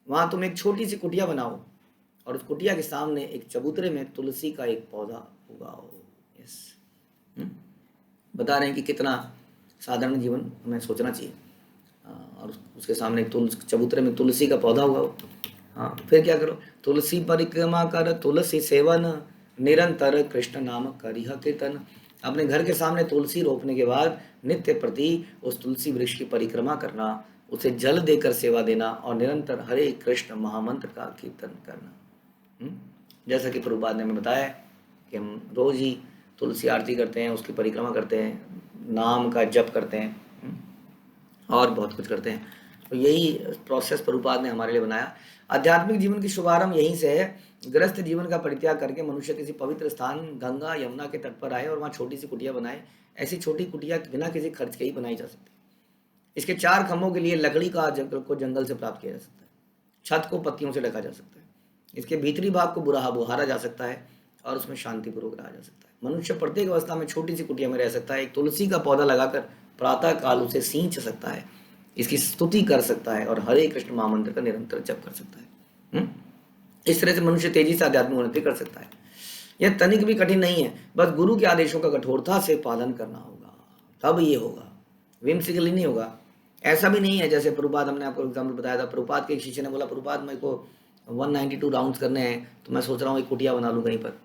वहां तुम एक छोटी सी कुटिया बनाओ, और उस कुटिया के सामने एक चबूतरे में तुलसी का एक पौधा उगाओ। यस, बता रहे हैं कि कितना साधारण जीवन हमें सोचना चाहिए। और उसके सामने एक चबूतरे में तुलसी का पौधा उगाओ। हाँ, फिर क्या करो, तुलसी परिक्रमा कर तुलसी सेवन, निरंतर कृष्ण नाम करिह कीर्तन। अपने घर के सामने तुलसी रोपने के बाद नित्य प्रति उस तुलसी वृक्ष की परिक्रमा करना, उसे जल देकर सेवा देना, और निरंतर हरे कृष्ण महामंत्र का कीर्तन करना। जैसा कि प्रभुपाद ने हमें बताया कि हम रोज ही तुलसी आरती करते हैं, उसकी परिक्रमा करते हैं, नाम का जप करते हैं, और बहुत कुछ करते हैं। तो यही प्रोसेस प्रभुपाद ने हमारे लिए बनाया। आध्यात्मिक जीवन की शुभारंभ यहीं से है। ग्रस्त जीवन का परित्याग करके मनुष्य किसी पवित्र स्थान गंगा यमुना के तट पर आए और वहाँ छोटी सी कुटिया बनाए। ऐसी छोटी कुटिया बिना किसी खर्च के ही बनाई जा सकती है। इसके 4 खंभों के लिए लकड़ी का जंगल से प्राप्त किया जा सकता है। छत को पत्तियों से ढका जा सकता है। इसके भीतरी भाग को बुहारा जा सकता है और उसमें शांतिपूर्वक रहा जा सकता है। मनुष्य प्रत्येक अवस्था में छोटी सी कुटिया में रह सकता है। एक तुलसी का पौधा लगाकर प्रातः काल उसे सींच सकता है, इसकी स्तुति कर सकता है, और हरे कृष्ण महामंत्र का निरंतर जप कर सकता है। इस तरह से मनुष्य तेजी से आध्यात्मिक उन्नति कर सकता है। यह तनिक भी कठिन नहीं है, बस गुरु के आदेशों का कठोरता से पालन करना होगा, तब ये होगा, विम्सिकली नहीं होगा। ऐसा भी नहीं है जैसे प्रभुपाद, हमने आपको एग्जाम्पल बताया था। प्रभुपाद के एक शिष्य ने बोला, प्रभुपाद मेरे को 192 राउंड्स करने हैं, तो मैं सोच रहा हूँ एक कुटिया बना लूँ कहीं पर।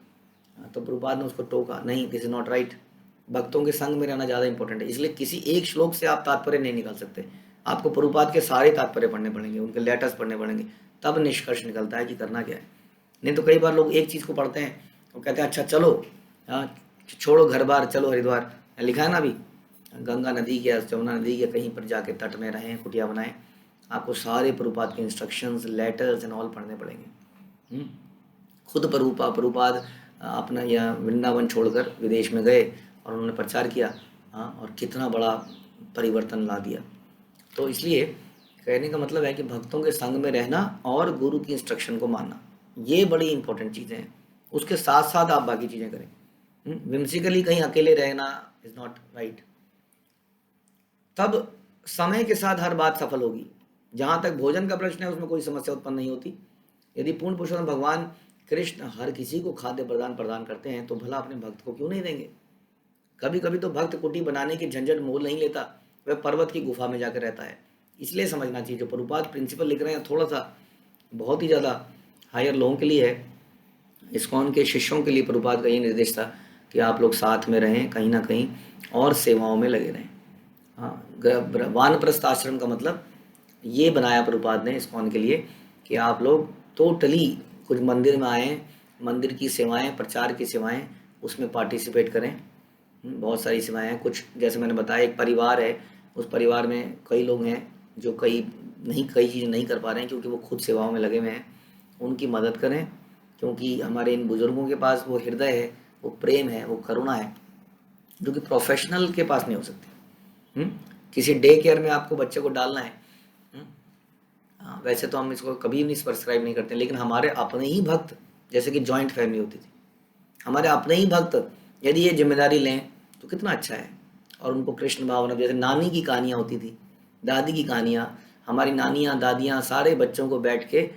तो प्रभुपाद ने उसको टोका, नहीं, दिस इज नॉट राइट। भक्तों के संग में रहना ज़्यादा इंपॉर्टेंट है। इसलिए किसी एक श्लोक से आप तात्पर्य नहीं निकाल सकते। आपको प्रभुपाद के सारे तात्पर्य पढ़ने पड़ेंगे, उनके लेटर्स पढ़ने पड़ेंगे, तब निष्कर्ष निकलता है कि करना क्या है। नहीं तो कई बार लोग एक चीज़ को पढ़ते हैं और कहते हैं अच्छा चलो, छोड़ो घर बार, चलो हरिद्वार। लिखा है ना अभी, गंगा नदी या जमुना नदी या कहीं पर जाके तट में रहें, कुटिया बनाएं। आपको सारे प्रभुपाद के इंस्ट्रक्शंस, लेटर्स एंड ऑल पढ़ने पड़ेंगे। खुद प्रभुपाद अपना यह वृंदावन छोड़कर विदेश में गए और उन्होंने प्रचार किया, और कितना बड़ा परिवर्तन ला दिया। तो इसलिए कहने का मतलब है कि भक्तों के संग में रहना और गुरु की इंस्ट्रक्शन को मानना, ये बड़ी इंपॉर्टेंट चीज़ें हैं। उसके साथ साथ आप बाकी चीज़ें करें। विम्सिकली कहीं अकेले रहना इज़ नॉट राइट। तब समय के साथ हर बात सफल होगी। जहाँ तक भोजन का प्रश्न है, उसमें कोई समस्या उत्पन्न नहीं होती। यदि पूर्ण पुरुषोत्तम भगवान कृष्ण हर किसी को खाद्य प्रदान करते हैं, तो भला अपने भक्त को क्यों नहीं देंगे। कभी कभी तो भक्त कुटी बनाने की झंझट मोल नहीं लेता, वह पर्वत की गुफा में जाकर रहता है। इसलिए समझना चाहिए, जो प्रभुपाद प्रिंसिपल लिख रहे हैं थोड़ा सा बहुत ही ज़्यादा हायर लोगों के लिए है। इस्कॉन के शिष्यों के लिए प्रभुपाद का ये निर्देश था कि आप लोग साथ में रहें, कहीं ना कहीं और सेवाओं में लगे रहें। हाँ, वानप्रस्थ आश्रम का मतलब ये बनाया प्रभुपाद ने इस्कॉन के लिए कि आप लोग टोटली कुछ मंदिर में आएँ, मंदिर की सेवाएं, प्रचार की सेवाएं, उसमें पार्टिसिपेट करें। बहुत सारी सेवाएं हैं। कुछ जैसे मैंने बताया, एक परिवार है, उस परिवार में कई लोग हैं जो कई चीज़ें नहीं कर पा रहे हैं क्योंकि वो खुद सेवाओं में लगे हुए हैं। उनकी मदद करें, क्योंकि हमारे इन बुज़ुर्गों के पास वो हृदय है, वो प्रेम है, वो करुणा है, जो कि प्रोफेशनल के पास नहीं हो सकती। किसी डे केयर में आपको बच्चे को डालना है, वैसे तो हम इसको कभी नहीं सब्सक्राइब नहीं करते, लेकिन हमारे अपने ही भक्त, जैसे कि जॉइंट फैमिली होती थी, हमारे अपने ही भक्त यदि ये जिम्मेदारी लें तो कितना अच्छा है। और उनको कृष्ण भावना, जैसे नानी की कहानियाँ होती थी, दादी की कहानियाँ, हमारी नानियाँ दादियाँ सारे बच्चों को बैठ के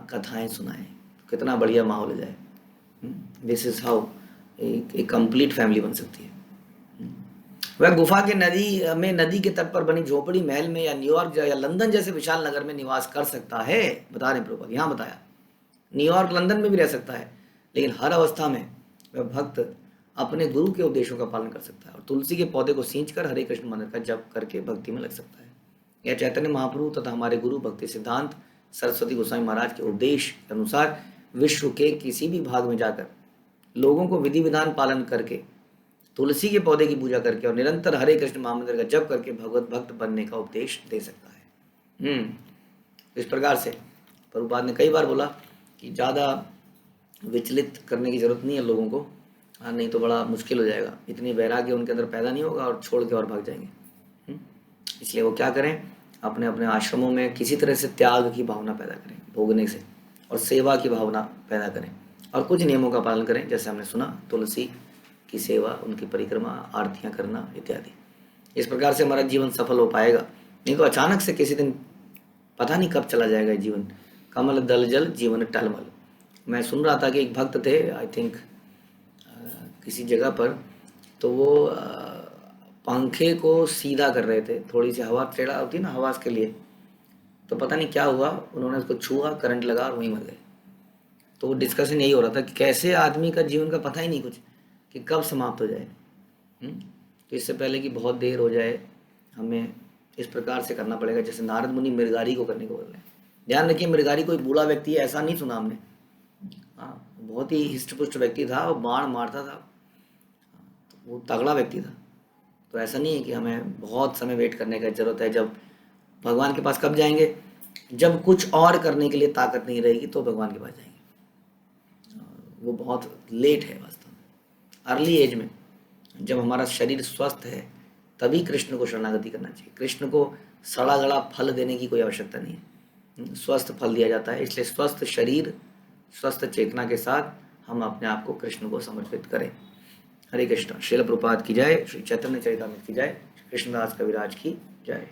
कथाएं सुनाएं, कितना बढ़िया माहौल हो जाए। दिस इज़ हाउ एक कंप्लीट फैमिली बन सकती है। वह गुफा के नदी के तट पर बनी झोपड़ी महल में या न्यूयॉर्क या लंदन जैसे विशाल नगर में निवास कर सकता है, बता रहे प्रभुपाद, यहाँ बताया न्यूयॉर्क लंदन में भी रह सकता है, लेकिन हर अवस्था में वह भक्त अपने गुरु के उपदेशों का पालन कर सकता है और तुलसी के पौधे को सींचकर हरे कृष्ण मंत्र का जप करके भक्ति में लग सकता है। यह चैतन्य महाप्रभु तथा हमारे गुरु भक्ति सिद्धांत सरस्वती गोस्वामी महाराज के उपदेश के अनुसार विश्व के किसी भी भाग में जाकर लोगों को विधि विधान पालन करके तुलसी के पौधे की पूजा करके और निरंतर हरे कृष्ण महामंत्र का जप करके भगवत भक्त बनने का उपदेश दे सकता है। इस प्रकार से प्रभुपाद ने कई बार बोला कि ज़्यादा विचलित करने की जरूरत नहीं है लोगों को, नहीं तो बड़ा मुश्किल हो जाएगा, इतनी वैराग्य उनके अंदर पैदा नहीं होगा और छोड़ के और भाग जाएंगे। इसलिए वो क्या करें, अपने अपने आश्रमों में किसी तरह से त्याग की भावना पैदा करें भोगने से, और सेवा की भावना पैदा करें, और कुछ नियमों का पालन करें, जैसे हमने सुना तुलसी की सेवा, उनकी परिक्रमा, आरतियाँ करना इत्यादि। इस प्रकार से हमारा जीवन सफल हो पाएगा, नहीं तो अचानक से किसी दिन पता नहीं कब चला जाएगा जीवन। कमल दल जल जीवन टलमल। मैं सुन रहा था कि एक भक्त थे, आई थिंक किसी जगह पर, तो वो पंखे को सीधा कर रहे थे, थोड़ी सी हवा टेढ़ा होती ना हवा के लिए, तो पता नहीं क्या हुआ, उन्होंने उसको छुआ, करंट लगा और वहीं मर गए। तो वो डिस्कशन यही हो रहा था कि कैसे आदमी का जीवन का पता ही नहीं कुछ कि कब समाप्त हो जाए। तो इससे पहले कि बहुत देर हो जाए, हमें इस प्रकार से करना पड़ेगा जैसे नारद मुनि मृगारी को करने को बोल रहे हैं। ध्यान रखिए, मृगारी कोई बूढ़ा व्यक्ति है ऐसा नहीं सुना हमने, बहुत ही हिष्टपुष्ट व्यक्ति था, वो बाण मारता था, वो तगड़ा व्यक्ति था। तो ऐसा नहीं है कि हमें बहुत समय वेट करने की ज़रूरत है। जब भगवान के पास कब जाएंगे, जब कुछ और करने के लिए ताकत नहीं रहेगी तो भगवान के पास जाएंगे। वो बहुत लेट है वास्तव में। अर्ली एज में जब हमारा शरीर स्वस्थ है तभी कृष्ण को शरणागति करना चाहिए। कृष्ण को सड़ा गला फल देने की कोई आवश्यकता नहीं है, स्वस्थ फल दिया जाता है। इसलिए स्वस्थ शरीर स्वस्थ चेतना के साथ हम अपने आप को कृष्ण को समर्पित करें। हरे कृष्ण। श्रील प्रभुपाद की जय, श्री चैतन्य चरितामृत की जय, कृष्णदास कविराज की जय।